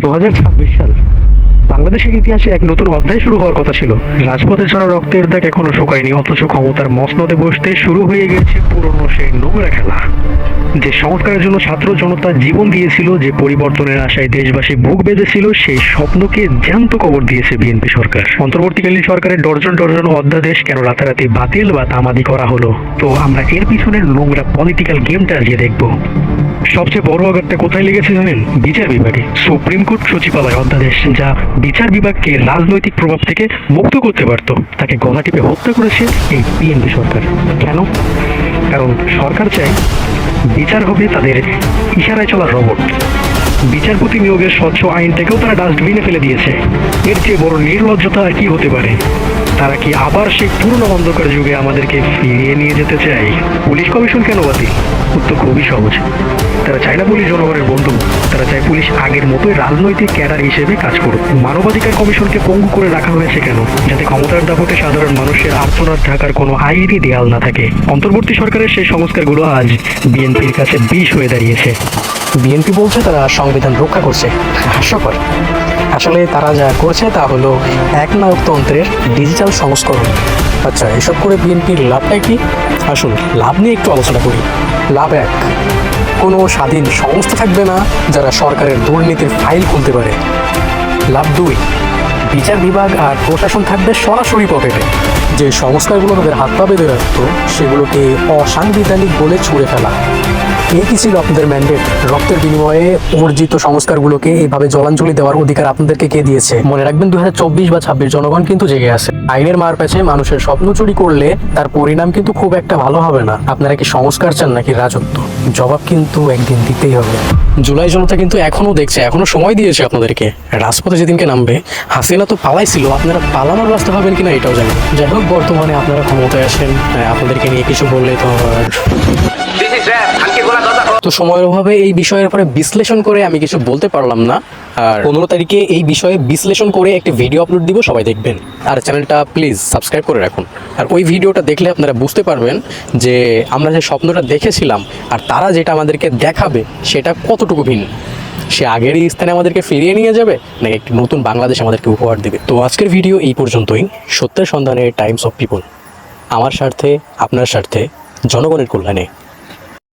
2026 সাল বাংলাদেশের ইতিহাসে এক নতুন অধ্যায় শুরু হওয়ার কথা ছিল। রাজপথে ছাড়া রক্তের দাগ এখনো শুকায়নি, অথচ ক্ষমতার মসনদে বসতে শুরু হয়ে গেছে পুরনো সেই নোংরা খেলা। যে সংস্কারের জন্য ছাত্র জনতা জীবন দিয়েছিল, যে পরিবর্তনের আশায় দেশবাসী বুক বেঁধেছিল, সেই স্বপ্নকে জ্যান্ত কবর দিয়েছে বিএনপি সরকার। অন্তর্বর্তীকালীন সরকারের ডর্জন ডর্জন অধ্যাদেশ কেন রাতারাতি বাতিল বা তামাদি করা হলো, তো আমরা এর পিছনের নোংরা পলিটিক্যাল গেমটা আজকে দেখব। সবচেয়ে বড় আঘাতটা কোথায় লেগেছে জানেন? বিচার বিভাগে। সুপ্রিম কোর্ট সচিবালয় অধ্যাদেশ, যা বিচার বিভাগকে রাজনৈতিক প্রভাব থেকে মুক্ত করতে পারত, তাকে গলা টিপে হত্যা করেছে এই বিএনপি সরকার। কেন? কারণ সরকার চায় বিচার হবে তাদের ইশারায় চলা রোবট। বিচারপতি নিয়োগের স্বচ্ছ আইনটাকেও তারা ডাস্টবিনে ফেলে দিয়েছে। এর চেয়ে বড় নির্লজ্জতা আর কি হতে পারে? তারা কি আবার সেই পুরনো অন্ধকার যুগে আমাদেরকে ফিরিয়ে নিয়ে যেতে চায়? পুলিশ কমিশন কেন বাতিল? উত্তর খুবই সহজ। তারা চায় না পুলিশ জনগণের বন্ধু, তারা চায় পুলিশ আগের মতোই রাজনৈতিক ক্যাডার হিসেবে কাজ করুক। মানবাধিকার কমিশনকে পঙ্গু করে রাখা হয়েছে কেন? যাতে ক্ষমতার দাপটে সাধারণ মানুষের আর্তনাদ ঢাকার কোনো আইনি দেয়াল না থাকে। অন্তর্বর্তী সরকারের সেই সংস্কারগুলো আজ বিএনপির কাছে বিষ হয়ে দাঁড়িয়েছে। বিএনপি বলছে তারা সংবিধান রক্ষা করছে, হাস্যকর। আসলে তারা যা করছে তা হলো একনায়কতন্ত্রের ডিজিটাল সংস্করণ। আচ্ছা, এসব করে বিএনপির লাভটা কি? আসুন লাভ নিয়ে একটু আলোচনা করি। লাভ এক, কোনো স্বাধীন সংস্থা থাকবে না যারা সরকারের দুর্নীতির ফাইল খুলতে পারে। লাভ দুই, বিচার বিভাগ আর প্রশাসন থাকবে সরাসরি পকেটে। যে সংস্কারগুলো তাদের হাত পা বেঁধে রাখতো সেগুলোকে অসাংবিধানিক বলে ছুঁড়ে ফেলা। এই কি ছিল আপনাদের ম্যান্ডেট? রক্তের বিনিময়ে অর্জিত সংস্কারগুলোকে এইভাবে জলাঞ্জলি দেওয়ার অধিকার আপনাদেরকে কে দিয়েছে? মনে রাখবেন 2024 বা 26 জনগণ কিন্তু জেগে আছে। আইনের মার প্যাচে মানুষের স্বপ্ন চুরি করলে তার পরিণাম কিন্তু খুব একটা ভালো হবে না। আপনারা কি সংস্কার চান নাকি রাজত্ব? জবাব কিন্তু একদিন দিতেই হবে। জুলাই জনতা কিন্তু এখনো দেখছে, এখনো সময় দিয়েছে আপনাদেরকে। রাজপথে যেদিনকে নামবে, হাসিনা তো পালাইছিল, আপনারা পালানোর রাস্তা হবেন কিনা এটাও জানি। যাই হোক, বর্তমানে আপনারা ক্ষমতায় আসেন, আপনাদেরকে নিয়ে কিছু বললে তো তো সময়ের অভাবে এই বিষয়ের উপরে বিশ্লেষণ করে আমি কিছু বলতে পারলাম না। আর 15 তারিখে এই বিষয়ে বিশ্লেষণ করে একটি ভিডিও আপলোড দিব, সবাই দেখবেন। আর চ্যানেলটা প্লিজ সাবস্ক্রাইব করে রাখুন। আর ওই ভিডিওটা দেখলে আপনারা বুঝতে পারবেন যে আমরা যে স্বপ্নটা দেখেছিলাম আর তারা যেটা আমাদেরকে দেখাবে সেটা কতটুকু ভিন্ন। সে আগের স্থানে আমাদেরকে ফিরিয়ে নিয়ে যাবে নাকি একটি নতুন বাংলাদেশ আমাদেরকে উপহার দেবে। তো আজকের ভিডিও এই পর্যন্তই। সত্যের সন্ধানে টাইমস অফ পিপল, আমার স্বার্থে, আপনার স্বার্থে, জনগণের কল্যাণে।